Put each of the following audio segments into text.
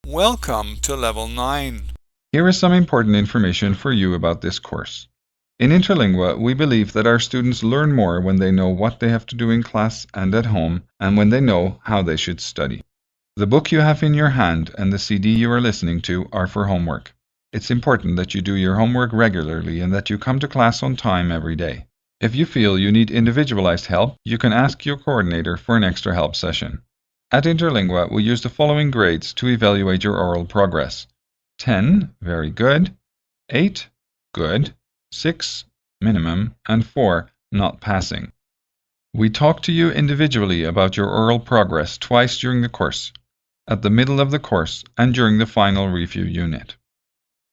Welcome to Level 9. Here is some important information for you about this course. In Interlingua, we believe that our students learn more when they know what they have to do in class and at home, and when they know how they should study. The book you have in your hand and the CD you are listening to are for homework. It's important that you do your homework regularly and that you come to class on time every day. If you feel you need individualized help, you can ask your coordinator for an extra help session. At Interlingua, we use the following grades to evaluate your oral progress. 10, very good, 8, good, 6, minimum, and 4, not passing. We talk to you individually about your oral progress twice during the course, at the middle of the course, and during the final review unit.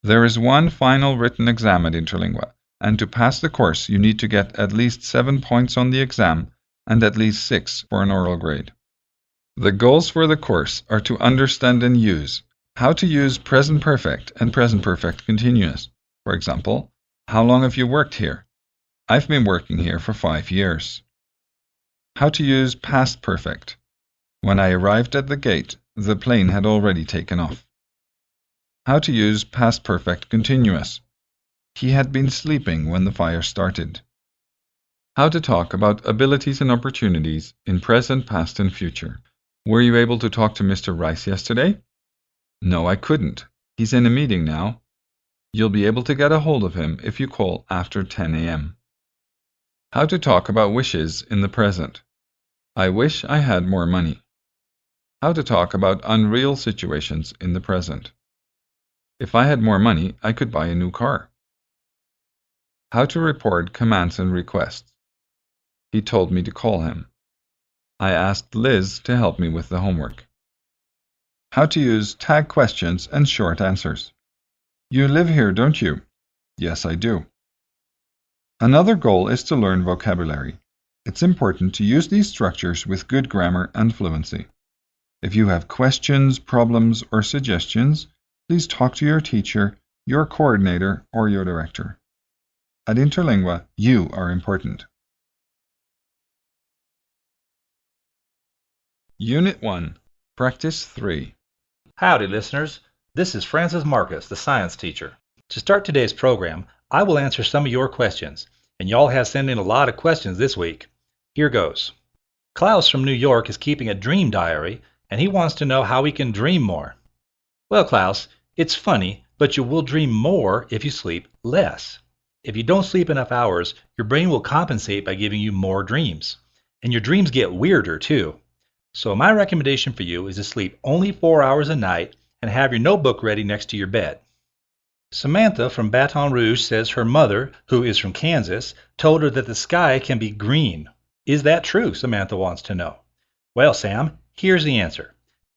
There is one final written exam at Interlingua, and to pass the course you need to get at least 7 points on the exam and at least 6 for an oral grade. The goals for the course are to understand and use how to use present perfect and present perfect continuous. For example, how long have you worked here? I've been working here for 5 years. How to use past perfect. When I arrived at the gate, the plane had already taken off. How to use past perfect continuous. He had been sleeping when the fire started. How to talk about abilities and opportunities in present, past, and future. Were you able to talk to Mr. Rice yesterday? No, I couldn't. He's in a meeting now. You'll be able to get a hold of him if you call after 10 a.m. How to talk about wishes in the present. I wish I had more money. How to talk about unreal situations in the present. If I had more money, I could buy a new car. How to report commands and requests. He told me to call him. I asked Liz to help me with the homework. How to use tag questions and short answers. You live here, don't you? Yes, I do. Another goal is to learn vocabulary. It's important to use these structures with good grammar and fluency. If you have questions, problems, or suggestions, please talk to your teacher, your coordinator, or your director. At Interlingua, you are important. Unit 1, Practice 3. Howdy, listeners. This is Francis Marcus, the science teacher. To start today's program, I will answer some of your questions, and y'all have sent in a lot of questions this week. Here goes. Klaus from New York is keeping a dream diary, and he wants to know how he can dream more. Well, Klaus, it's funny, but you will dream more if you sleep less. If you don't sleep enough hours, your brain will compensate by giving you more dreams. And your dreams get weirder, too. So my recommendation for you is to sleep only 4 hours a night and have your notebook ready next to your bed. Samantha from Baton Rouge says her mother, who is from Kansas, told her that the sky can be green. Is that true? Samantha wants to know. Well, Sam, here's the answer.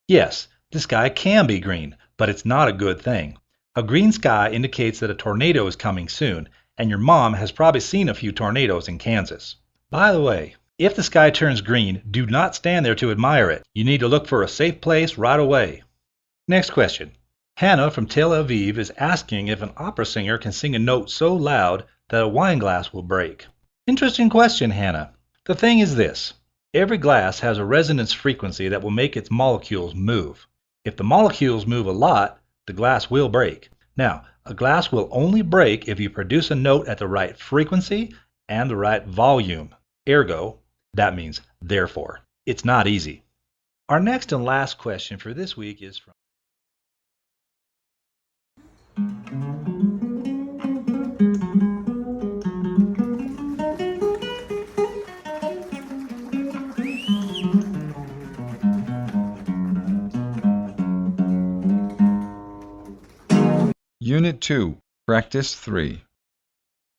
Yes, the sky can be green, but it's not a good thing. A green sky indicates that a tornado is coming soon, and your mom has probably seen a few tornadoes in Kansas. By the way, if the sky turns green, do not stand there to admire it. You need to look for a safe place right away. Next question. Hannah from Tel Aviv is asking if an opera singer can sing a note so loud that a wine glass will break. Interesting question, Hannah. The thing is this. Every glass has a resonance frequency that will make its molecules move. If the molecules move a lot, the glass will break. Now, a glass will only break if you produce a note at the right frequency and the right volume. Ergo, that means therefore. It's not easy. Our next and last question for this week is from Unit 2, Practice 3.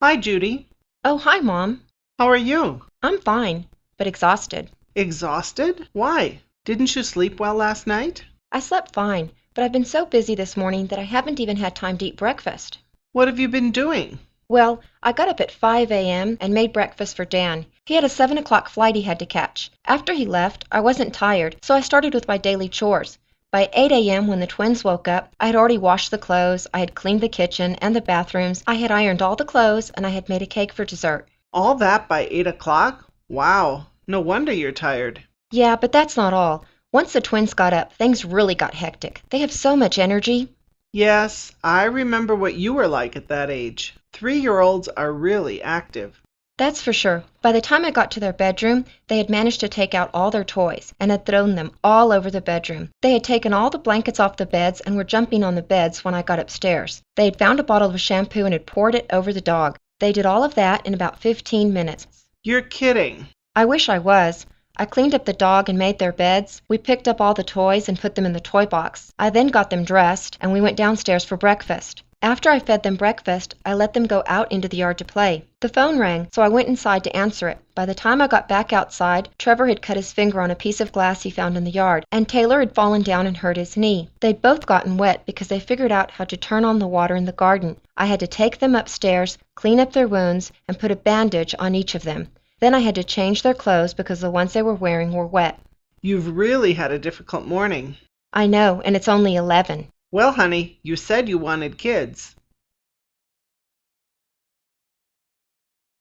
Hi, Judy. Oh, hi, Mom. How are you? I'm fine, but exhausted. Exhausted? Why? Didn't you sleep well last night? I slept fine, but I've been so busy this morning that I haven't even had time to eat breakfast. What have you been doing? Well, I got up at 5 a.m. and made breakfast for Dan. He had a 7 o'clock flight he had to catch. After he left, I wasn't tired, so I started with my daily chores. By 8 a.m. when the twins woke up, I had already washed the clothes, I had cleaned the kitchen and the bathrooms, I had ironed all the clothes, and I had made a cake for dessert. All that by 8 o'clock? Wow, no wonder you're tired. Yeah, but that's not all. Once the twins got up, things really got hectic. They have so much energy. Yes, I remember what you were like at that age. 3-year-olds are really active. That's for sure. By the time I got to their bedroom, they had managed to take out all their toys and had thrown them all over the bedroom. They had taken all the blankets off the beds and were jumping on the beds when I got upstairs. They had found a bottle of shampoo and had poured it over the dog. They did all of that in about 15 minutes. You're kidding. I wish I was. I cleaned up the dog and made their beds. We picked up all the toys and put them in the toy box. I then got them dressed, and we went downstairs for breakfast. After I fed them breakfast, I let them go out into the yard to play. The phone rang, so I went inside to answer it. By the time I got back outside, Trevor had cut his finger on a piece of glass he found in the yard, and Taylor had fallen down and hurt his knee. They'd both gotten wet because they figured out how to turn on the water in the garden. I had to take them upstairs, clean up their wounds, and put a bandage on each of them. Then I had to change their clothes because the ones they were wearing were wet. You've really had a difficult morning. I know, and it's only 11. Well, honey, you said you wanted kids.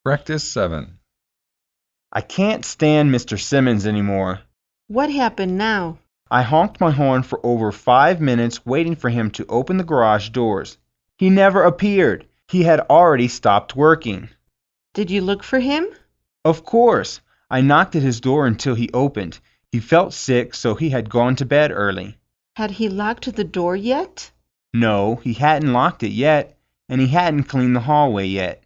Practice 7. I can't stand Mr. Simmons anymore. What happened now? I honked my horn for over 5 minutes waiting for him to open the garage doors. He never appeared. He had already stopped working. Did you look for him? Of course. I knocked at his door until he opened. He felt sick, so he had gone to bed early. Had he locked the door yet? No, he hadn't locked it yet, and he hadn't cleaned the hallway yet.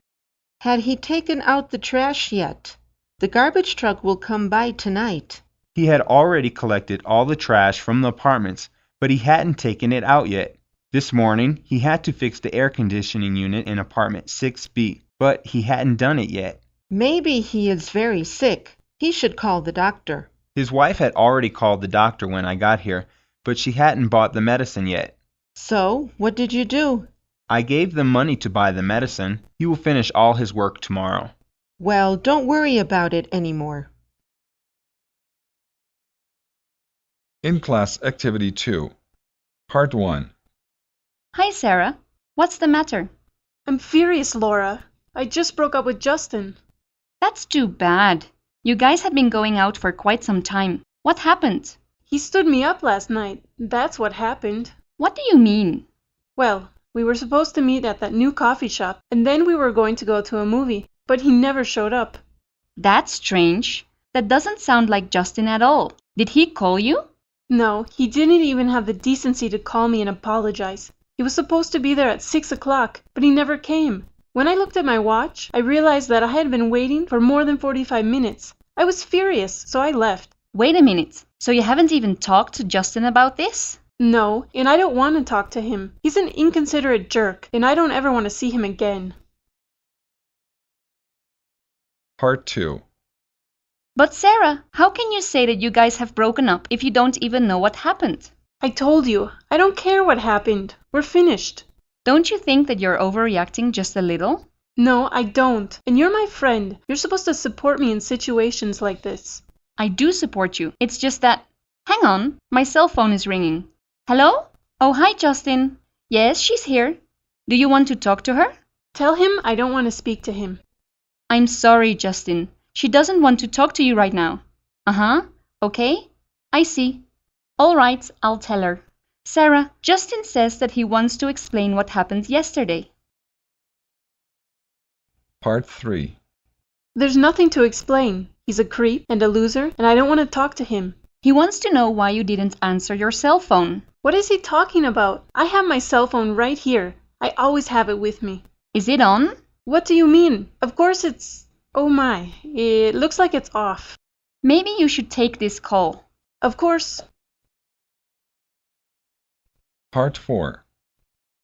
Had he taken out the trash yet? The garbage truck will come by tonight. He had already collected all the trash from the apartments, but he hadn't taken it out yet. This morning, he had to fix the air conditioning unit in apartment 6B, but he hadn't done it yet. Maybe he is very sick. He should call the doctor. His wife had already called the doctor when I got here, but she hadn't bought the medicine yet. So, what did you do? I gave them money to buy the medicine. He will finish all his work tomorrow. Well, don't worry about it anymore. In Class Activity 2, Part 1. Hi, Sarah. What's the matter? I'm furious, Laura. I just broke up with Justin. That's too bad. You guys had been going out for quite some time. What happened? He stood me up last night. That's what happened. What do you mean? Well, we were supposed to meet at that new coffee shop, and then we were going to go to a movie, but he never showed up. That's strange. That doesn't sound like Justin at all. Did he call you? No, he didn't even have the decency to call me and apologize. He was supposed to be there at 6 o'clock, but he never came. When I looked at my watch, I realized that I had been waiting for more than 45 minutes. I was furious, so I left. Wait a minute. So you haven't even talked to Justin about this? No, and I don't want to talk to him. He's an inconsiderate jerk, and I don't ever want to see him again. Part 2. But Sarah, how can you say that you guys have broken up if you don't even know what happened? I told you, I don't care what happened. We're finished. Don't you think that you're overreacting just a little? No, I don't. And you're my friend. You're supposed to support me in situations like this. I do support you. It's just that... Hang on, my cell phone is ringing. Hello? Oh, hi, Justin. Yes, she's here. Do you want to talk to her? Tell him I don't want to speak to him. I'm sorry, Justin. She doesn't want to talk to you right now. Uh-huh. Okay. I see. All right, I'll tell her. Sarah, Justin says that he wants to explain what happened yesterday. Part 3. There's nothing to explain. He's a creep and a loser, and I don't want to talk to him. He wants to know why you didn't answer your cell phone. What is he talking about? I have my cell phone right here. I always have it with me. Is it on? What do you mean? Of course it's... Oh my, it looks like it's off. Maybe you should take this call. Of course. Part 4.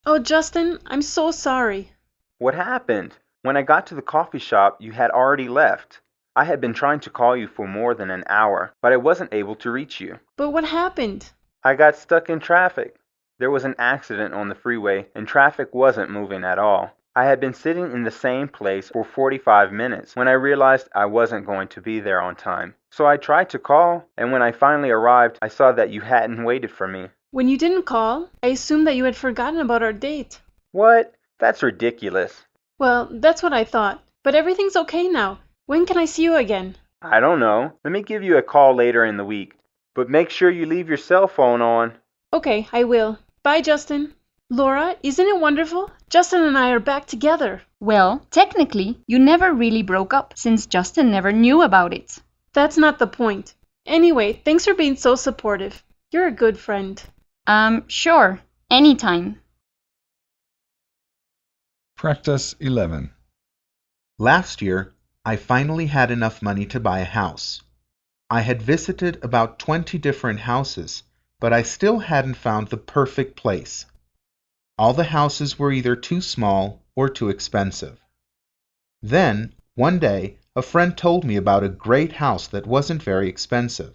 Oh, Justin, I'm so sorry. What happened? When I got to the coffee shop, you had already left. I had been trying to call you for more than an hour, but I wasn't able to reach you. But what happened? I got stuck in traffic. There was an accident on the freeway, and traffic wasn't moving at all. I had been sitting in the same place for 45 minutes when I realized I wasn't going to be there on time. So I tried to call, and when I finally arrived, I saw that you hadn't waited for me. When you didn't call, I assumed that you had forgotten about our date. What? That's ridiculous. Well, that's what I thought. But everything's okay now. When can I see you again? I don't know. Let me give you a call later in the week. but make sure you leave your cell phone on. Okay, I will. Bye, Justin. Laura, isn't it wonderful? Justin and I are back together. Well, technically, you never really broke up since Justin never knew about it. That's not the point. Anyway, thanks for being so supportive. You're a good friend. Sure. Anytime. Practice 11. Last year, I finally had enough money to buy a house. I had visited about 20 different houses, but I still hadn't found the perfect place. All the houses were either too small or too expensive. Then, one day, a friend told me about a great house that wasn't very expensive.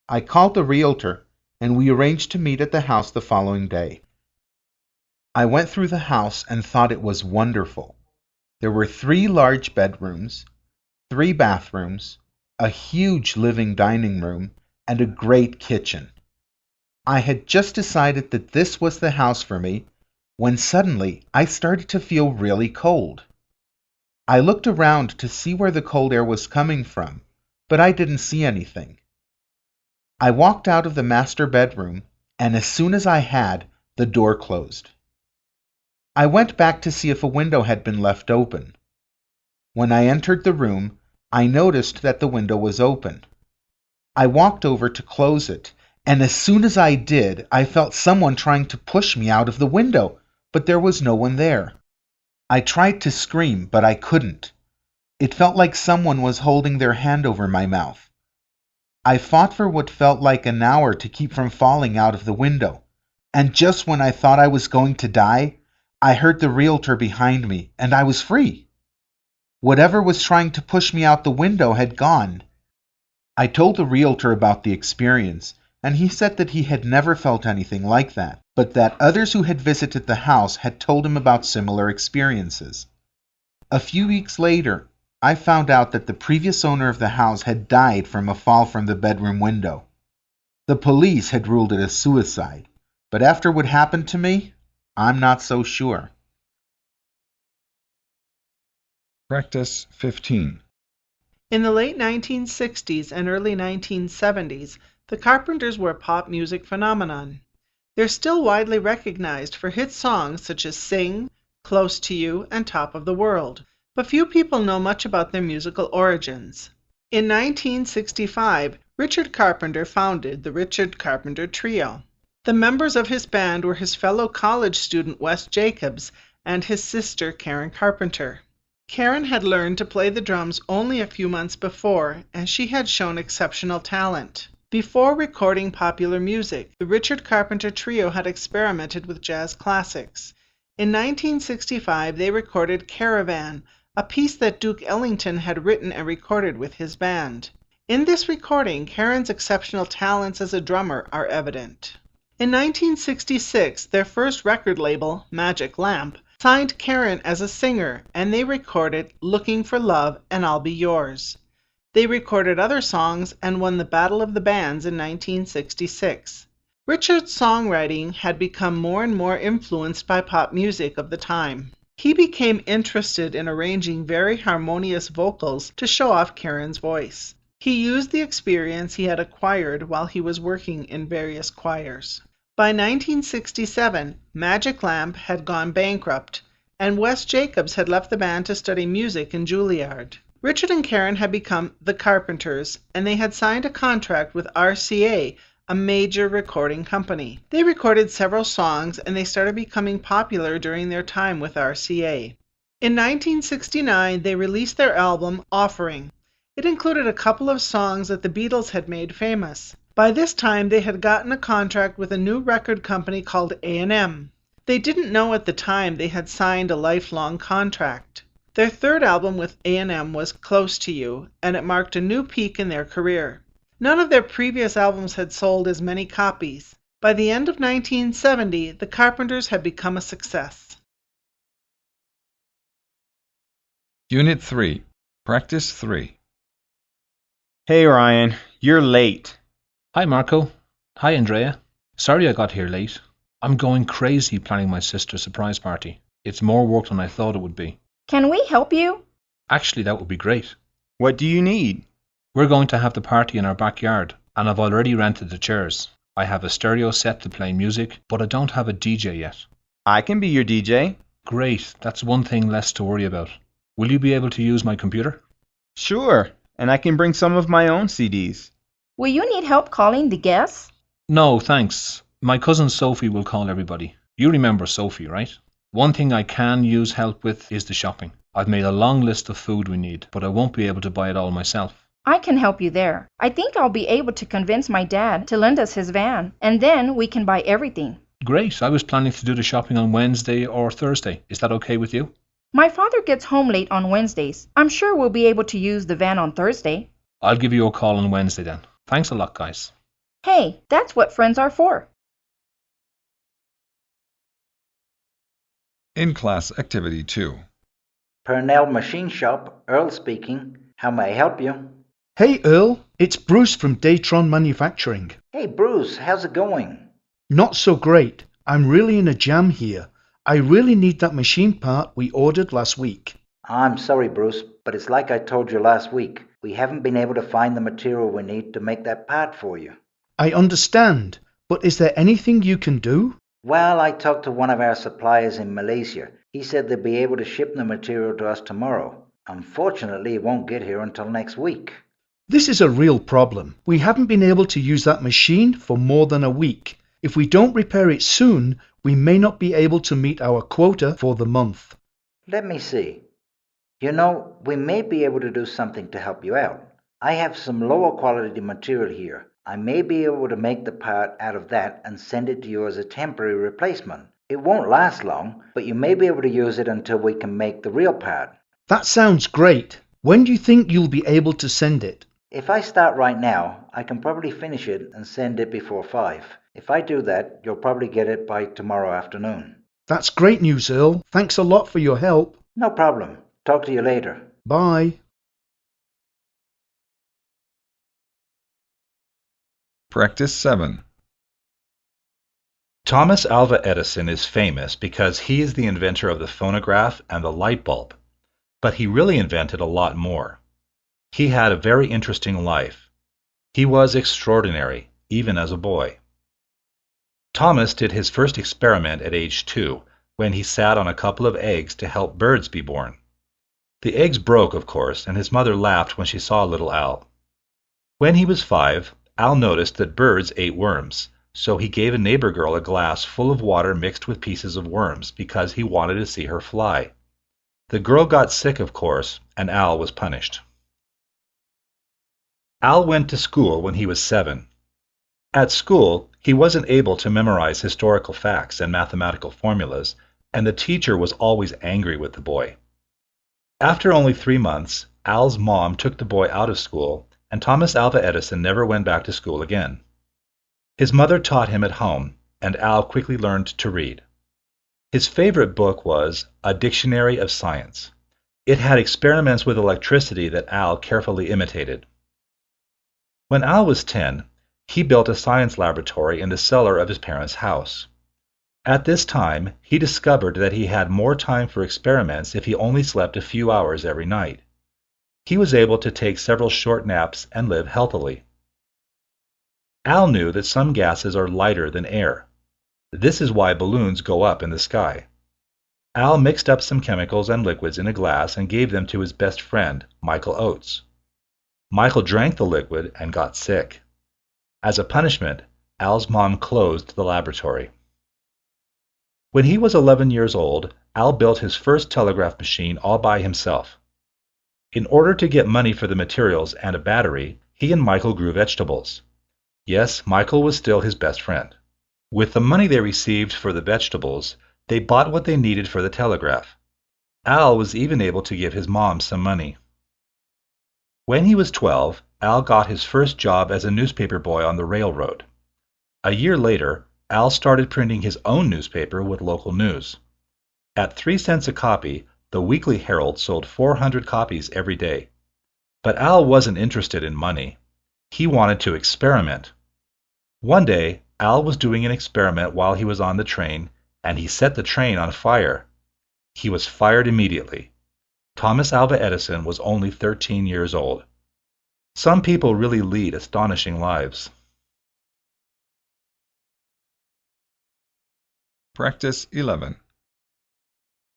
I called the realtor, and we arranged to meet at the house the following day. I went through the house and thought it was wonderful. There were 3 large bedrooms, 3 bathrooms, a huge living dining room, and a great kitchen. I had just decided that this was the house for me when suddenly I started to feel really cold. I looked around to see where the cold air was coming from, but I didn't see anything. I walked out of the master bedroom, and as soon as I had, the door closed. I went back to see if a window had been left open. When I entered the room, I noticed that the window was open. I walked over to close it, and as soon as I did, I felt someone trying to push me out of the window, but there was no one there. I tried to scream, but I couldn't. It felt like someone was holding their hand over my mouth. I fought for what felt like an hour to keep from falling out of the window, and just when I thought I was going to die, I heard the realtor behind me, and I was free. Whatever was trying to push me out the window had gone. I told the realtor about the experience, and he said that he had never felt anything like that, but that others who had visited the house had told him about similar experiences. A few weeks later, I found out that the previous owner of the house had died from a fall from the bedroom window. The police had ruled it a suicide, but after what happened to me, I'm not so sure. Practice 15. In the late 1960s and early 1970s, the Carpenters were a pop music phenomenon. They're still widely recognized for hit songs such as Sing, Close to You, and Top of the World, but few people know much about their musical origins. In 1965, Richard Carpenter founded the Richard Carpenter Trio. The members of his band were his fellow college student Wes Jacobs and his sister Karen Carpenter. Karen had learned to play the drums only a few months before, and she had shown exceptional talent. Before recording popular music, the Richard Carpenter Trio had experimented with jazz classics. In 1965, they recorded Caravan, a piece that Duke Ellington had written and recorded with his band. In this recording, Karen's exceptional talents as a drummer are evident. In 1966, their first record label, Magic Lamp, signed Karen as a singer, and they recorded Looking for Love and I'll Be Yours. They recorded other songs and won the Battle of the Bands in 1966. Richard's songwriting had become more and more influenced by pop music of the time. He became interested in arranging very harmonious vocals to show off Karen's voice. He used the experience he had acquired while he was working in various choirs. By 1967, Magic Lamp had gone bankrupt, and Wes Jacobs had left the band to study music in Juilliard. Richard and Karen had become the Carpenters, and they had signed a contract with RCA, a major recording company. They recorded several songs, and they started becoming popular during their time with RCA. In 1969, they released their album, Offering. It included a couple of songs that the Beatles had made famous. By this time, they had gotten a contract with a new record company called A&M. They didn't know at the time they had signed a lifelong contract. Their third album with A&M was Close to You, and it marked a new peak in their career. None of their previous albums had sold as many copies. By the end of 1970, the Carpenters had become a success. Unit 3. Practice 3. Hey Ryan, you're late. Hi, Marco. Hi, Andrea. Sorry I got here late. I'm going crazy planning my sister's surprise party. It's more work than I thought it would be. Can we help you? Actually, that would be great. What do you need? We're going to have the party in our backyard, and I've already rented the chairs. I have a stereo set to play music, but I don't have a DJ yet. I can be your DJ. Great, that's one thing less to worry about. Will you be able to use my computer? Sure, and I can bring some of my own CDs. Will you need help calling the guests? No, thanks. My cousin Sophie will call everybody. You remember Sophie, right? One thing I can use help with is the shopping. I've made a long list of food we need, but I won't be able to buy it all myself. I can help you there. I think I'll be able to convince my dad to lend us his van, and then we can buy everything. Great, I was planning to do the shopping on Wednesday or Thursday. Is that okay with you? My father gets home late on Wednesdays. I'm sure we'll be able to use the van on Thursday. I'll give you a call on Wednesday then. Thanks a lot, guys. Hey, that's what friends are for. In class activity 2. Purnell Machine Shop, Earl speaking. How may I help you? Hey Earl, it's Bruce from Datron Manufacturing. Hey Bruce, how's it going? Not so great. I'm really in a jam here. I really need that machine part we ordered last week. I'm sorry Bruce, but it's like I told you last week. We haven't been able to find the material we need to make that part for you. I understand, but is there anything you can do? Well, I talked to one of our suppliers in Malaysia. He said they'd be able to ship the material to us tomorrow. Unfortunately, it won't get here until next week. This is a real problem. We haven't been able to use that machine for more than a week. If we don't repair it soon, we may not be able to meet our quota for the month. Let me see. You know, we may be able to do something to help you out. I have some lower quality material here. I may be able to make the part out of that and send it to you as a temporary replacement. It won't last long, but you may be able to use it until we can make the real part. That sounds great. When do you think you'll be able to send it? If I start right now, I can probably finish it and send it before 5. If I do that, you'll probably get it by tomorrow afternoon. That's great news, Earl. Thanks a lot for your help. No problem. Talk to you later. Bye. Practice 7. Thomas Alva Edison is famous because he is the inventor of the phonograph and the light bulb. But he really invented a lot more. He had a very interesting life. He was extraordinary, even as a boy. Thomas did his first experiment at age 2, when he sat on a couple of eggs to help birds be born. The eggs broke, of course, and his mother laughed when she saw little Al. When he was 5, Al noticed that birds ate worms, so he gave a neighbor girl a glass full of water mixed with pieces of worms because he wanted to see her fly. The girl got sick, of course, and Al was punished. Al went to school when he was 7. At school, he wasn't able to memorize historical facts and mathematical formulas, and the teacher was always angry with the boy. After only 3 months, Al's mom took the boy out of school, and Thomas Alva Edison never went back to school again. His mother taught him at home, and Al quickly learned to read. His favorite book was A Dictionary of Science. It had experiments with electricity that Al carefully imitated. When Al was 10, he built a science laboratory in the cellar of his parents' house. At this time, he discovered that he had more time for experiments if he only slept a few hours every night. He was able to take several short naps and live healthily. Al knew that some gases are lighter than air. This is why balloons go up in the sky. Al mixed up some chemicals and liquids in a glass and gave them to his best friend, Michael Oates. Michael drank the liquid and got sick. As a punishment, Al's mom closed the laboratory. When he was 11 years old, Al built his first telegraph machine all by himself. In order to get money for the materials and a battery, he and Michael grew vegetables. Yes, Michael was still his best friend. With the money they received for the vegetables, they bought what they needed for the telegraph. Al was even able to give his mom some money. When he was 12, Al got his first job as a newspaper boy on the railroad. A year later, Al started printing his own newspaper with local news. At 3 cents a copy, the Weekly Herald sold 400 copies every day. But Al wasn't interested in money. He wanted to experiment. One day, Al was doing an experiment while he was on the train, and he set the train on fire. He was fired immediately. Thomas Alva Edison was only 13 years old. Some people really lead astonishing lives. Practice 11.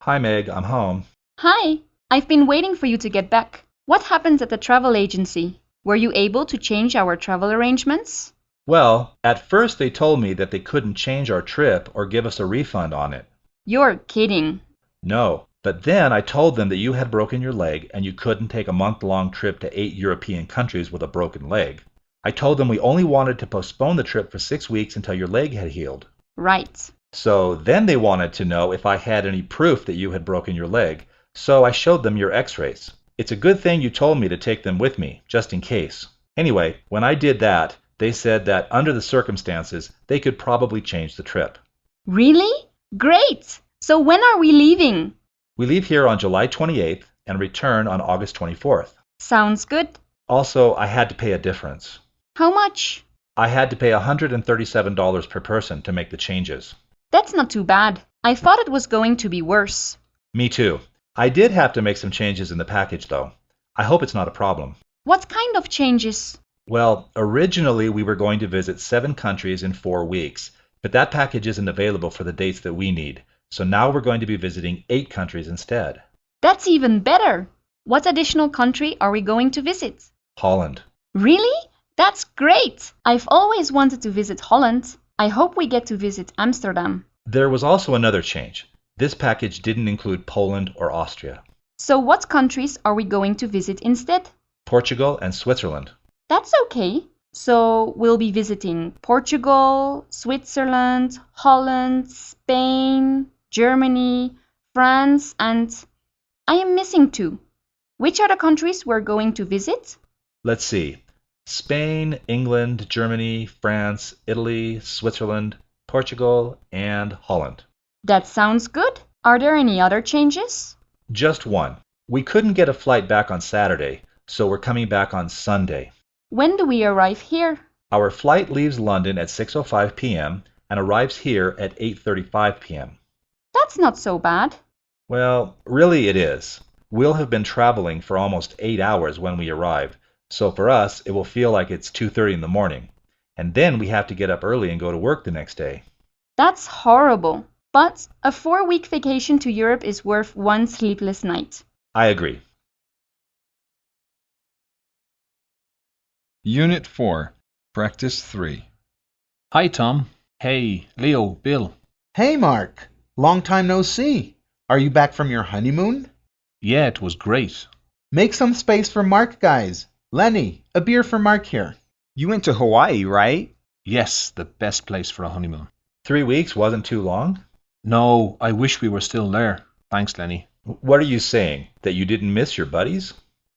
Hi, Meg, I'm home. Hi, I've been waiting for you to get back. What happened at the travel agency? Were you able to change our travel arrangements? Well, at first they told me that they couldn't change our trip or give us a refund on it. You're kidding. No, but then I told them that you had broken your leg and you couldn't take a month-long trip to 8 European countries with a broken leg. I told them we only wanted to postpone the trip for 6 weeks until your leg had healed. Right. So then they wanted to know if I had any proof that you had broken your leg, so I showed them your x-rays. It's a good thing you told me to take them with me, just in case. Anyway, when I did that, they said that under the circumstances, they could probably change the trip. Really? Great! So when are we leaving? We leave here on July 28th and return on August 24th. Sounds good. Also, I had to pay a difference. How much? I had to pay $137 per person to make the changes. That's not too bad. I thought it was going to be worse. Me too. I did have to make some changes in the package, though. I hope it's not a problem. What kind of changes? Well, originally we were going to visit 7 countries in 4 weeks, but that package isn't available for the dates that we need, so now we're going to be visiting 8 countries instead. That's even better. What additional country are we going to visit? Holland. Really? That's great! I've always wanted to visit Holland. I hope we get to visit Amsterdam. There was also another change. This package didn't include Poland or Austria. So what countries are we going to visit instead? Portugal and Switzerland. That's okay. So we'll be visiting Portugal, Switzerland, Holland, Spain, Germany, France, and I am missing 2. Which are the countries we're going to visit? Let's see. Spain, England, Germany, France, Italy, Switzerland, Portugal, and Holland. That sounds good. Are there any other changes? Just one. We couldn't get a flight back on Saturday, so we're coming back on Sunday. When do we arrive here? Our flight leaves London at 6:05 p.m. and arrives here at 8:35 p.m. That's not so bad. Well, really it is. We'll have been traveling for almost 8 hours when we arrive, so for us it will feel like it's 2:30 in the morning. And then we have to get up early and go to work the next day. That's horrible. But a 4-week vacation to Europe is worth one sleepless night. I agree. Unit 4, Practice 3. Hi, Tom. Hey, Leo, Bill. Hey, Mark. Long time no see. Are you back from your honeymoon? Yeah, it was great. Make some space for Mark, guys. Lenny, a beer for Mark here. You went to Hawaii, right? Yes, the best place for a honeymoon. 3 weeks wasn't too long? No, I wish we were still there. Thanks, Lenny. What are you saying? That you didn't miss your buddies?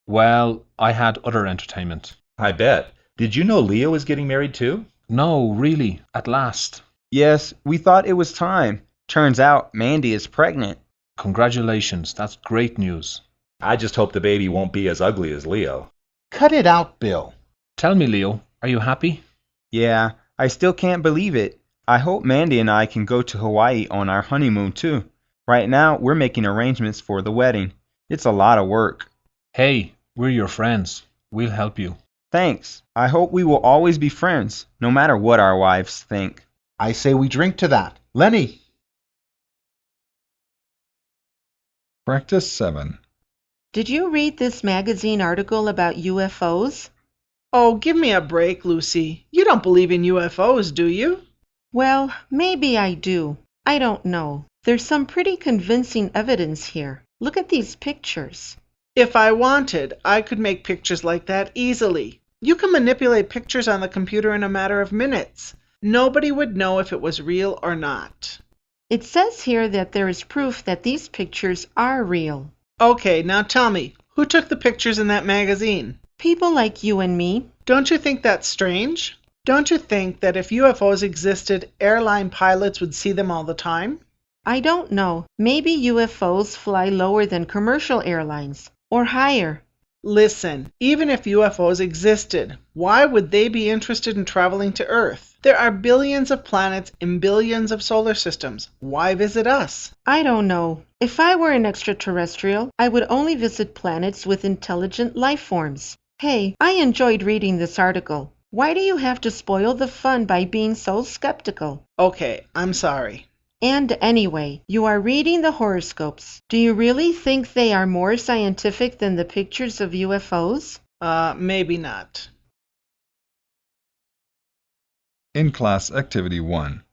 Well, I had other entertainment. I bet. Did you know Leo is getting married too? No, really, at last. Yes, we thought it was time. Turns out Mandy is pregnant. Congratulations, that's great news. I just hope the baby won't be as ugly as Leo. Cut it out, Bill. Tell me, Leo, are you happy? Yeah, I still can't believe it. I hope Mandy and I can go to Hawaii on our honeymoon too. Right now, we're making arrangements for the wedding. It's a lot of work. Hey, we're your friends. We'll help you. Thanks. I hope we will always be friends, no matter what our wives think. I say we drink to that. Lenny. Practice 7. Did you read this magazine article about UFOs? Oh, give me a break, Lucy. You don't believe in UFOs, do you? Well, maybe I do. I don't know. There's some pretty convincing evidence here. Look at these pictures. If I wanted, I could make pictures like that easily. You can manipulate pictures on the computer in a matter of minutes. Nobody would know if it was real or not. It says here that there is proof that these pictures are real. Okay, now tell me, who took the pictures in that magazine? People like you and me. Don't you think that's strange? Don't you think that if UFOs existed, airline pilots would see them all the time? I don't know. Maybe UFOs fly lower than commercial airlines, or higher. Listen, even if UFOs existed, why would they be interested in traveling to Earth? There are billions of planets in billions of solar systems. Why visit us? I don't know. If I were an extraterrestrial, I would only visit planets with intelligent life forms. Hey, I enjoyed reading this article. Why do you have to spoil the fun by being so skeptical? Okay, I'm sorry. And anyway, you are reading the horoscopes. Do you really think they are more scientific than the pictures of UFOs? Maybe not. In class activity 1.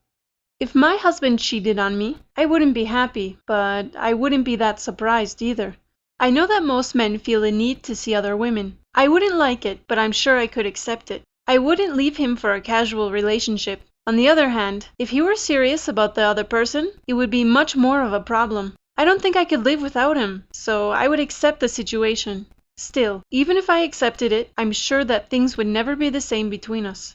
If my husband cheated on me, I wouldn't be happy, but I wouldn't be that surprised either. I know that most men feel a need to see other women. I wouldn't like it, but I'm sure I could accept it. I wouldn't leave him for a casual relationship. On the other hand, if he were serious about the other person, it would be much more of a problem. I don't think I could live without him, so I would accept the situation. Still, even if I accepted it, I'm sure that things would never be the same between us.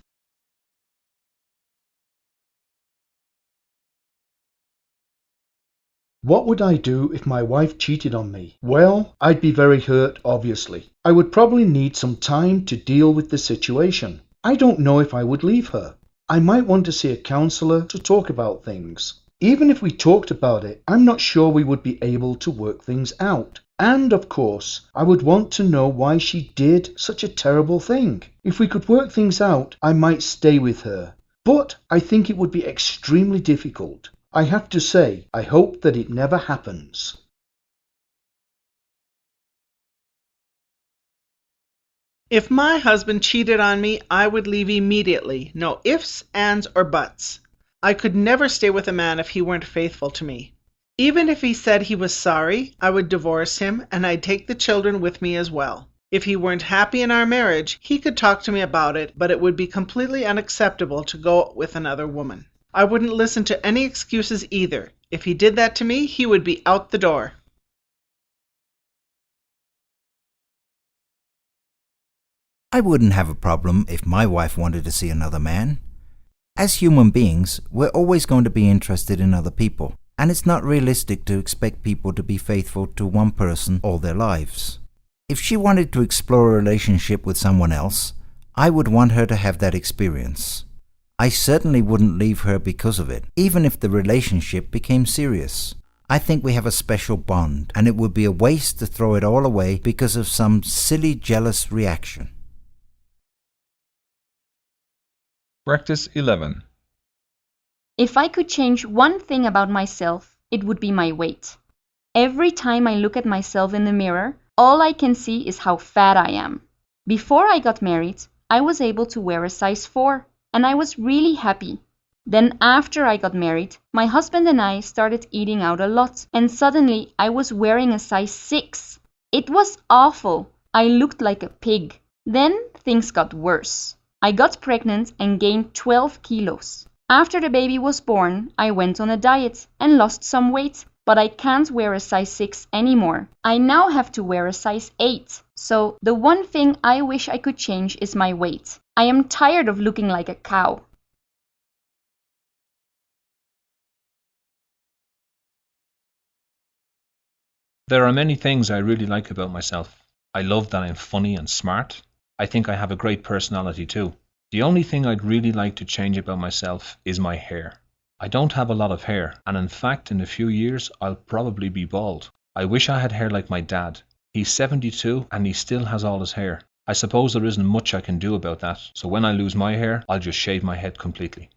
What would I do if my wife cheated on me? Well, I'd be very hurt, obviously. I would probably need some time to deal with the situation. I don't know if I would leave her. I might want to see a counselor to talk about things. Even if we talked about it, I'm not sure we would be able to work things out. And, of course, I would want to know why she did such a terrible thing. If we could work things out, I might stay with her. But I think it would be extremely difficult. I have to say, I hope that it never happens. If my husband cheated on me, I would leave immediately. No ifs, ands, or buts. I could never stay with a man if he weren't faithful to me. Even if he said he was sorry, I would divorce him and I'd take the children with me as well. If he weren't happy in our marriage, he could talk to me about it, but it would be completely unacceptable to go with another woman. I wouldn't listen to any excuses either. If he did that to me, he would be out the door. I wouldn't have a problem if my wife wanted to see another man. As human beings, we're always going to be interested in other people, and it's not realistic to expect people to be faithful to one person all their lives. If she wanted to explore a relationship with someone else, I would want her to have that experience. I certainly wouldn't leave her because of it, even if the relationship became serious. I think we have a special bond, and it would be a waste to throw it all away because of some silly jealous reaction. Practice 11. If I could change one thing about myself, it would be my weight. Every time I look at myself in the mirror, all I can see is how fat I am. Before I got married, I was able to wear a size 4, and I was really happy. Then after I got married, my husband and I started eating out a lot, and suddenly I was wearing a size 6. It was awful. I looked like a pig. Then things got worse. I got pregnant and gained 12 kilos. After the baby was born, I went on a diet and lost some weight, but I can't wear a size 6 anymore. I now have to wear a size 8. So the one thing I wish I could change is my weight. I am tired of looking like a cow. There are many things I really like about myself. I love that I'm funny and smart. I think I have a great personality too. The only thing I'd really like to change about myself is my hair. I don't have a lot of hair, and in fact in a few years I'll probably be bald. I wish I had hair like my dad. He's 72 and he still has all his hair. I suppose there isn't much I can do about that, so when I lose my hair, I'll just shave my head completely.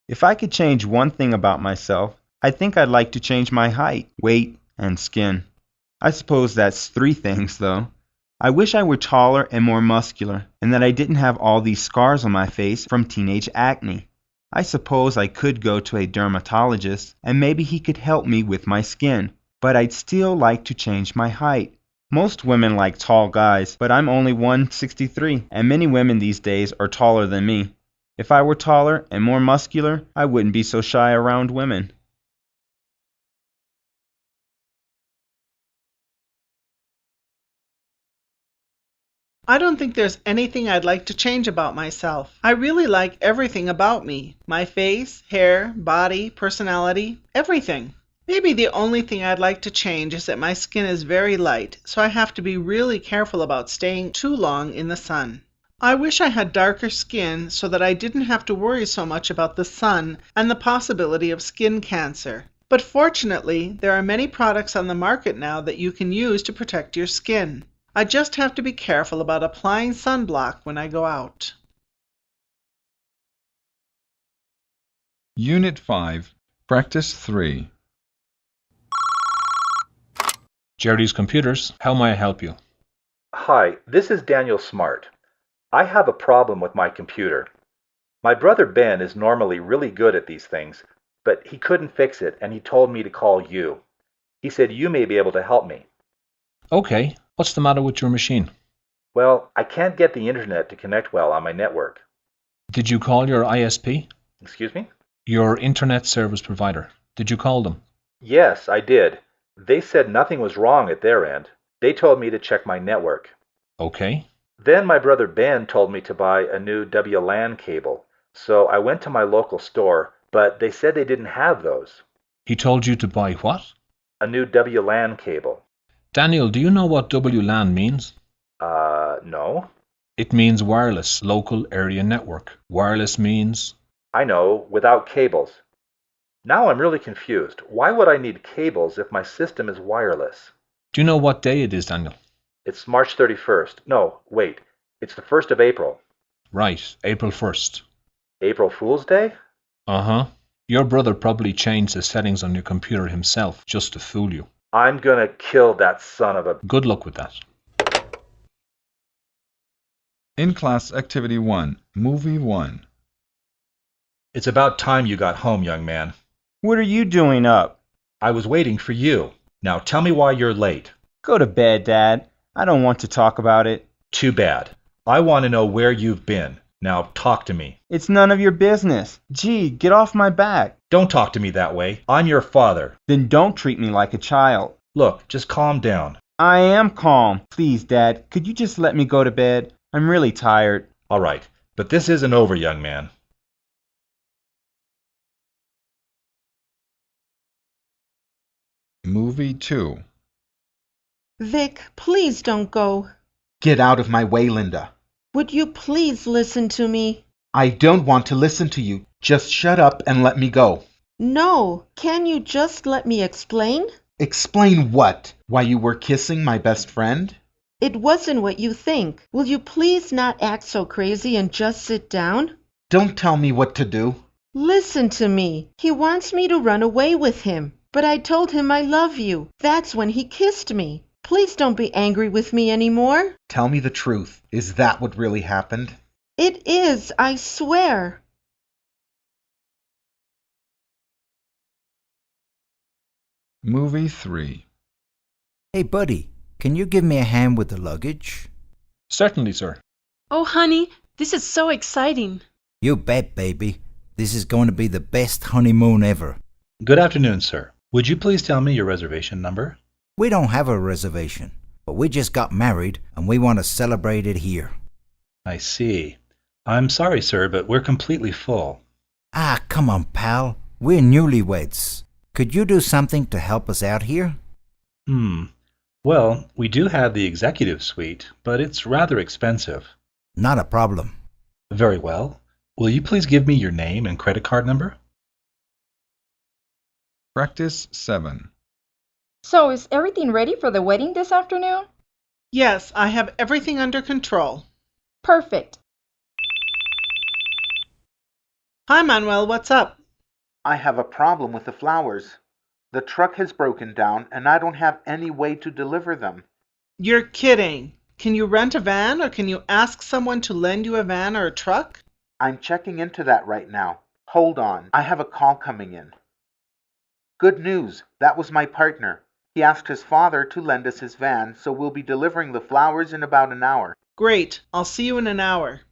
If I could change one thing about myself, I think I'd like to change my height, weight, and skin. I suppose that's 3 things, though. I wish I were taller and more muscular, and that I didn't have all these scars on my face from teenage acne. I suppose I could go to a dermatologist, and maybe he could help me with my skin, but I'd still like to change my height. Most women like tall guys, but I'm only 163, and many women these days are taller than me. If I were taller and more muscular, I wouldn't be so shy around women. I don't think there's anything I'd like to change about myself. I really like everything about me. My face, hair, body, personality, everything. Maybe the only thing I'd like to change is that my skin is very light, so I have to be really careful about staying too long in the sun. I wish I had darker skin so that I didn't have to worry so much about the sun and the possibility of skin cancer. But fortunately, there are many products on the market now that you can use to protect your skin. I just have to be careful about applying sunblock when I go out. Unit 5, Practice 3. Jerry's Computers, how may I help you? Hi, this is Daniel Smart. I have a problem with my computer. My brother Ben is normally really good at these things, but he couldn't fix it and he told me to call you. He said you may be able to help me. Okay, what's the matter with your machine? Well, I can't get the internet to connect well on my network. Did you call your ISP? Excuse me? Your Internet Service Provider. Did you call them? Yes, I did. They said nothing was wrong at their end. They told me to check my network. Okay. Then my brother Ben told me to buy a new WLAN cable. So I went to my local store, but they said they didn't have those. He told you to buy what? A new WLAN cable. Daniel, do you know what WLAN means? No. It means wireless, local area network. Wireless means... I know, without cables. Now I'm really confused. Why would I need cables if my system is wireless? Do you know what day it is, Daniel? It's March 31st. No, wait. It's the 1st of April. Right, April 1st. April Fool's Day? Uh-huh. Your brother probably changed the settings on your computer himself just to fool you. I'm gonna kill that son of a... Good luck with that. In Class Activity 1, Movie 1. It's about time you got home, young man. What are you doing up? I was waiting for you. Now tell me why you're late. Go to bed, Dad. I don't want to talk about it. Too bad. I want to know where you've been. Now talk to me. It's none of your business. Gee, get off my back. Don't talk to me that way. I'm your father. Then don't treat me like a child. Look, just calm down. I am calm. Please, Dad, could you just let me go to bed? I'm really tired. All right, but this isn't over, young man. Movie 2. Vic, please don't go. Get out of my way, Linda. Would you please listen to me? I don't want to listen to you. Just shut up and let me go. No, can you just let me explain? Explain what? Why you were kissing my best friend? It wasn't what you think. Will you please not act so crazy and just sit down? Don't tell me what to do. Listen to me. He wants me to run away with him. But I told him I love you. That's when he kissed me. Please don't be angry with me anymore. Tell me the truth. Is that what really happened? It is, I swear. Movie 3. Hey, buddy, can you give me a hand with the luggage? Certainly, sir. Oh, honey, this is so exciting. You bet, baby. This is going to be the best honeymoon ever. Good afternoon, sir. Would you please tell me your reservation number? We don't have a reservation, but we just got married and we want to celebrate it here. I see. I'm sorry, sir, but we're completely full. Ah, come on, pal. We're newlyweds. Could you do something to help us out here? Well, we do have the executive suite, but it's rather expensive. Not a problem. Very well. Will you please give me your name and credit card number? Practice 7. So, is everything ready for the wedding this afternoon? Yes, I have everything under control. Perfect. Hi, Manuel, what's up? I have a problem with the flowers. The truck has broken down and I don't have any way to deliver them. You're kidding. Can you rent a van or can you ask someone to lend you a van or a truck? I'm checking into that right now. Hold on, I have a call coming in. Good news, that was my partner. He asked his father to lend us his van, so we'll be delivering the flowers in about an hour. Great, I'll see you in an hour.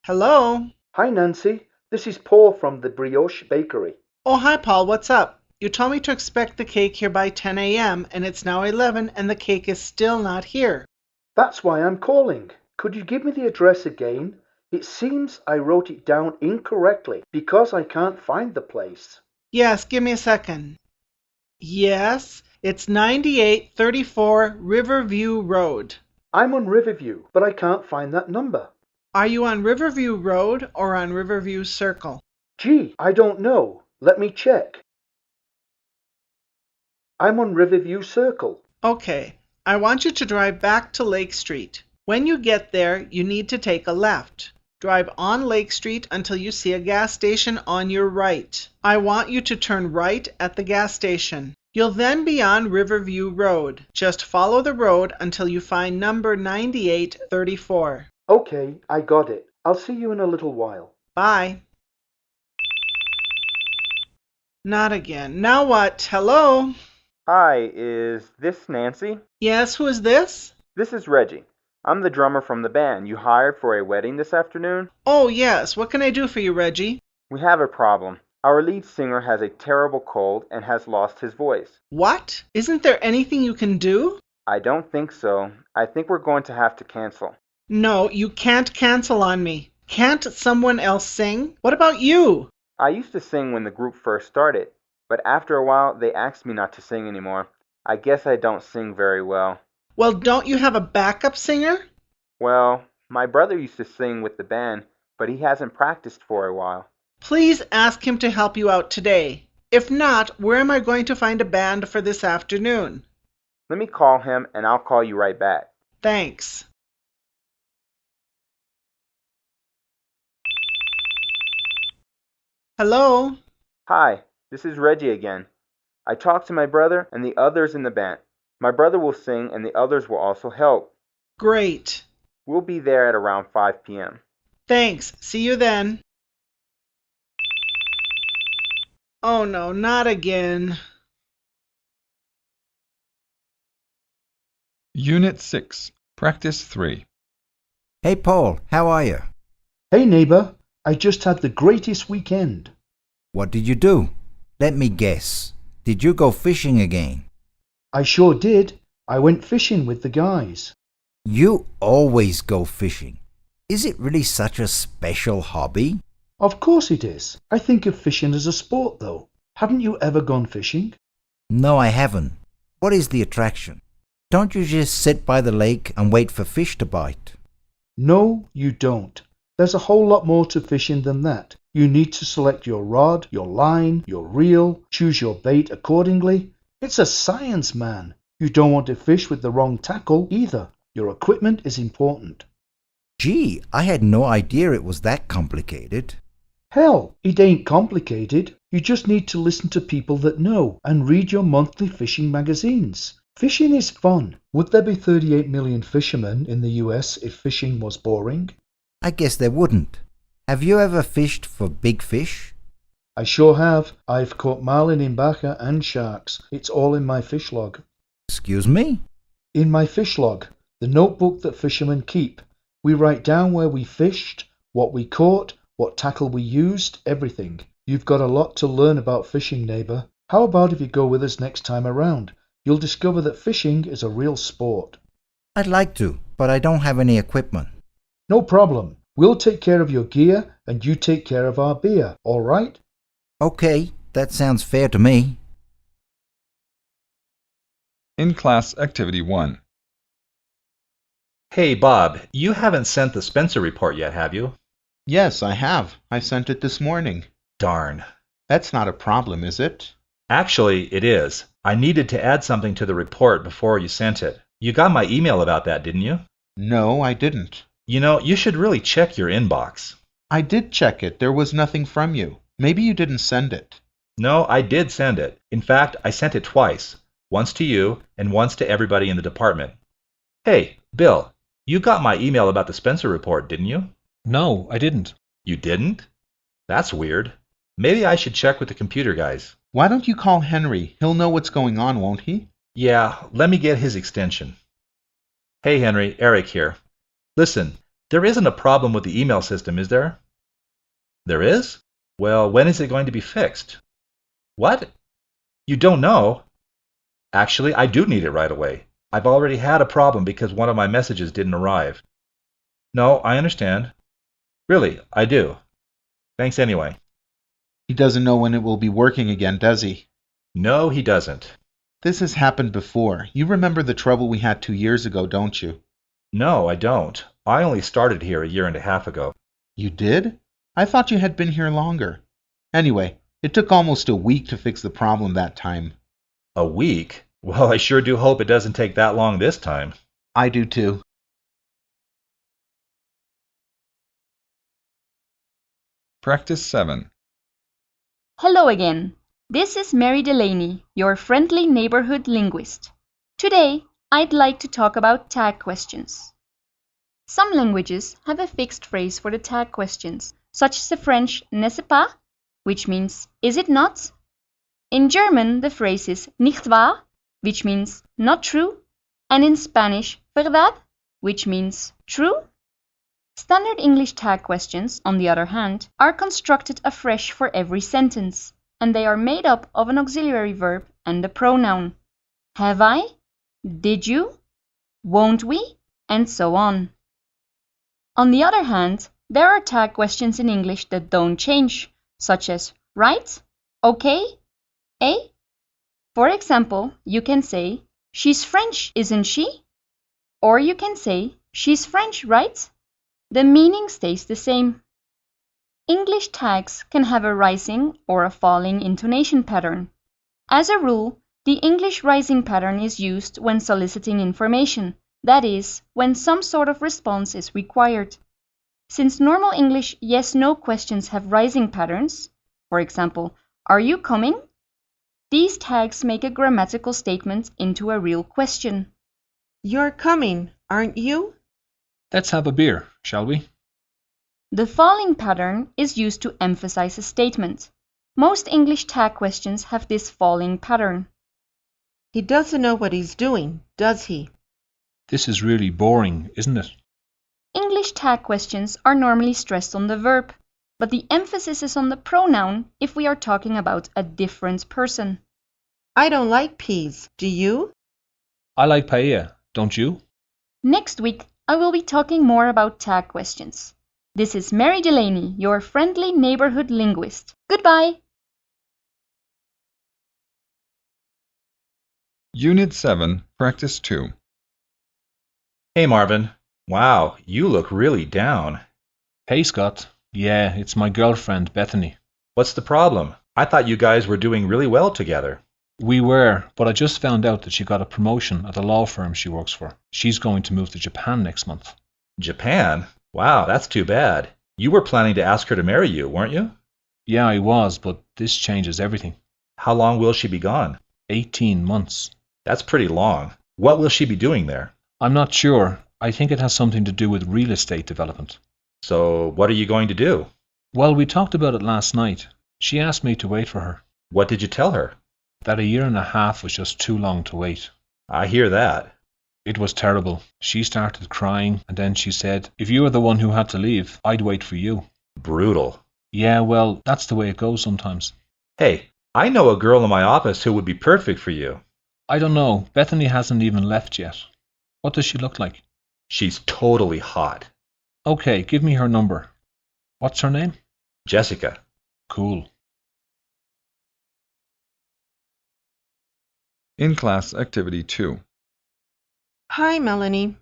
Hello? Hi, Nancy. This is Paul from the Brioche Bakery. Oh, hi, Paul, what's up? You told me to expect the cake here by 10 a.m., and it's now 11, and the cake is still not here. That's why I'm calling. Could you give me the address again? It seems I wrote it down incorrectly because I can't find the place. Yes, give me a second. Yes, it's 9834 Riverview Road. I'm on Riverview, but I can't find that number. Are you on Riverview Road or on Riverview Circle? Gee, I don't know. Let me check. I'm on Riverview Circle. Okay, I want you to drive back to Lake Street. When you get there, you need to take a left. Drive on Lake Street until you see a gas station on your right. I want you to turn right at the gas station. You'll then be on Riverview Road. Just follow the road until you find number 9834. Okay, I got it. I'll see you in a little while. Bye. Not again. Now what? Hello? Hi, is this Nancy? Yes, who is this? This is Reggie. I'm the drummer from the band you hired for a wedding this afternoon. Oh, yes. What can I do for you, Reggie? We have a problem. Our lead singer has a terrible cold and has lost his voice. What? Isn't there anything you can do? I don't think so. I think we're going to have to cancel. No, you can't cancel on me. Can't someone else sing? What about you? I used to sing when the group first started, but after a while they asked me not to sing anymore. I guess I don't sing very well. Well, don't you have a backup singer? Well, my brother used to sing with the band, but he hasn't practiced for a while. Please ask him to help you out today. If not, where am I going to find a band for this afternoon? Let me call him and I'll call you right back. Thanks. Hello? Hi, this is Reggie again. I talked to my brother and the others in the band. My brother will sing and the others will also help. Great. We'll be there at around 5 p.m. Thanks. See you then. Oh no, not again. Unit 6, Practice 3. Hey, Paul, how are you? Hey, neighbor. I just had the greatest weekend. What did you do? Let me guess. Did you go fishing again? I sure did. I went fishing with the guys. You always go fishing. Is it really such a special hobby? Of course it is. I think of fishing as a sport, though. Haven't you ever gone fishing? No, I haven't. What is the attraction? Don't you just sit by the lake and wait for fish to bite? No, you don't. There's a whole lot more to fishing than that. You need to select your rod, your line, your reel, choose your bait accordingly. It's a science, man. You don't want to fish with the wrong tackle either. Your equipment is important. Gee, I had no idea it was that complicated. Hell, it ain't complicated. You just need to listen to people that know and read your monthly fishing magazines. Fishing is fun. Would there be 38 million fishermen in the US if fishing was boring? I guess there wouldn't. Have you ever fished for big fish? I sure have. I've caught marlin in Baca and sharks. It's all in my fish log. Excuse me? In my fish log, the notebook that fishermen keep. We write down where we fished, what we caught, what tackle we used, everything. You've got a lot to learn about fishing, neighbor. How about if you go with us next time around? You'll discover that fishing is a real sport. I'd like to, but I don't have any equipment. No problem. We'll take care of your gear and you take care of our beer, all right? Okay, that sounds fair to me. In class activity 1. Hey, Bob, you haven't sent the Spencer report yet, have you? Yes, I have. I sent it this morning. Darn. That's not a problem, is it? Actually, it is. I needed to add something to the report before you sent it. You got my email about that, didn't you? No, I didn't. You know, you should really check your inbox. I did check it. There was nothing from you. Maybe you didn't send it. No, I did send it. In fact, I sent it twice. Once to you and once to everybody in the department. Hey, Bill, you got my email about the Spencer report, didn't you? No, I didn't. You didn't? That's weird. Maybe I should check with the computer guys. Why don't you call Henry? He'll know what's going on, won't he? Yeah, let me get his extension. Hey, Henry, Eric here. Listen, there isn't a problem with the email system, is there? There is? Well, when is it going to be fixed? What? You don't know? Actually, I do need it right away. I've already had a problem because one of my messages didn't arrive. No, I understand. Really, I do. Thanks anyway. He doesn't know when it will be working again, does he? No, he doesn't. This has happened before. You remember the trouble we had 2 years ago, don't you? No, I don't. I only started here a year and a half ago. You did? I thought you had been here longer. Anyway, it took almost a week to fix the problem that time. A week? Well, I sure do hope it doesn't take that long this time. I do too. Practice 7. Hello again. This is Mary Delaney, your friendly neighborhood linguist. Today, I'd like to talk about tag questions. Some languages have a fixed phrase for the tag questions, such as the French n'est-ce pas, which means is it not? In German, the phrase is nicht wahr, which means not true, and in Spanish, verdad, which means true. Standard English tag questions, on the other hand, are constructed afresh for every sentence, and they are made up of an auxiliary verb and a pronoun. Have I? Did you? Won't we? And so on. On the other hand, there are tag questions in English that don't change, such as right, okay, eh? For example, you can say, she's French, isn't she? Or you can say, she's French, right? The meaning stays the same. English tags can have a rising or a falling intonation pattern. As a rule, the English rising pattern is used when soliciting information, that is, when some sort of response is required. Since normal English yes-no questions have rising patterns, for example, are you coming? These tags make a grammatical statement into a real question. You're coming, aren't you? Let's have a beer, shall we? The falling pattern is used to emphasize a statement. Most English tag questions have this falling pattern. He doesn't know what he's doing, does he? This is really boring, isn't it? English tag questions are normally stressed on the verb, but the emphasis is on the pronoun if we are talking about a different person. I don't like peas, do you? I like paella, don't you? Next week, I will be talking more about tag questions. This is Mary Delaney, your friendly neighborhood linguist. Goodbye! Unit 7, Practice 2. Hey, Marvin. Wow, you look really down. Hey, Scott. Yeah, it's my girlfriend, Bethany. What's the problem? I thought you guys were doing really well together. We were, but I just found out that she got a promotion at the law firm she works for. She's going to move to Japan next month. Japan? Wow, that's too bad. You were planning to ask her to marry you, weren't you? Yeah, I was, but this changes everything. How long will she be gone? 18 months. That's pretty long. What will she be doing there? I'm not sure. I think it has something to do with real estate development. So, what are you going to do? Well, we talked about it last night. She asked me to wait for her. What did you tell her? That 1.5 years was just too long to wait. I hear that. It was terrible. She started crying, and then she said, if you were the one who had to leave, I'd wait for you. Brutal. Yeah, well, that's the way it goes sometimes. Hey, I know a girl in my office who would be perfect for you. I don't know. Bethany hasn't even left yet. What does she look like? She's totally hot. Okay, give me her number. What's her name? Jessica. Cool. In-class activity 2. Hi, Melanie.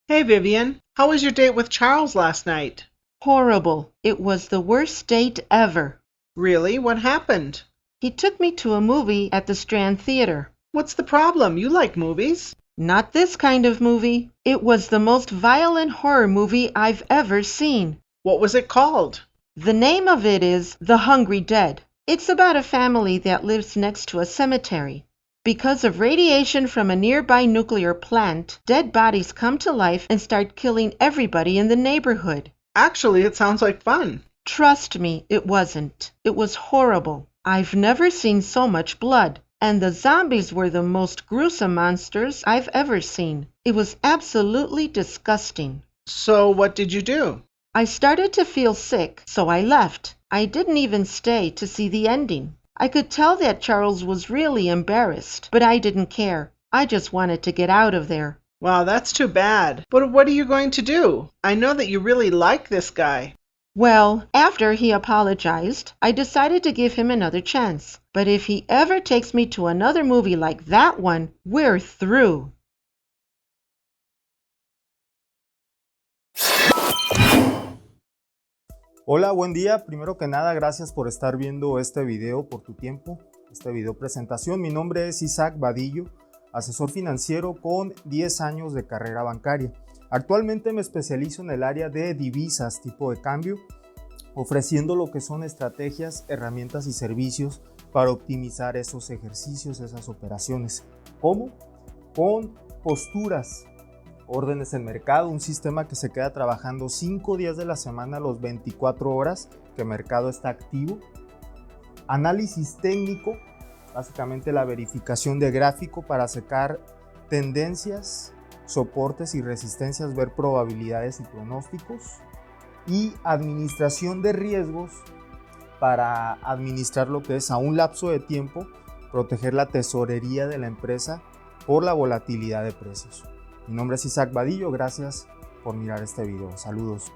Hey, Vivian. How was your date with Charles last night? Horrible. It was the worst date ever. Really? What happened? He took me to a movie at the Strand Theater. What's the problem? You like movies. Not this kind of movie. It was the most violent horror movie I've ever seen. What was it called? The name of it is The Hungry Dead. It's about a family that lives next to a cemetery. Because of radiation from a nearby nuclear plant, dead bodies come to life and start killing everybody in the neighborhood. Actually, it sounds like fun. Trust me, it wasn't. It was horrible. I've never seen so much blood. And the zombies were the most gruesome monsters I've ever seen. It was absolutely disgusting. So what did you do? I started to feel sick, so I left. I didn't even stay to see the ending. I could tell that Charles was really embarrassed, but I didn't care. I just wanted to get out of there. Wow, that's too bad. But what are you going to do? I know that you really like this guy. Well, after he apologized, I decided to give him another chance. But if he ever takes me to another movie like that one, we're through. Hola, buen día. Primero que nada, gracias por estar viendo este video, por tu tiempo, esta video presentación. Mi nombre es Isaac Badillo, asesor financiero con 10 años de carrera bancaria. Actualmente me especializo en el área de divisas, tipo de cambio. ofreciendo lo que son estrategias, herramientas y servicios para optimizar esos ejercicios, esas operaciones. ¿Cómo? Con posturas, órdenes en mercado, un sistema que se queda trabajando 5 días de la semana, los 24 horas que el mercado está activo. Análisis técnico, básicamente la verificación de gráfico para sacar tendencias, soportes y resistencias, ver probabilidades y pronósticos. Y administración de riesgos para administrar lo que es a un lapso de tiempo, proteger la tesorería de la empresa por la volatilidad de precios. Mi nombre es Isaac Badillo, gracias por mirar este video. Saludos.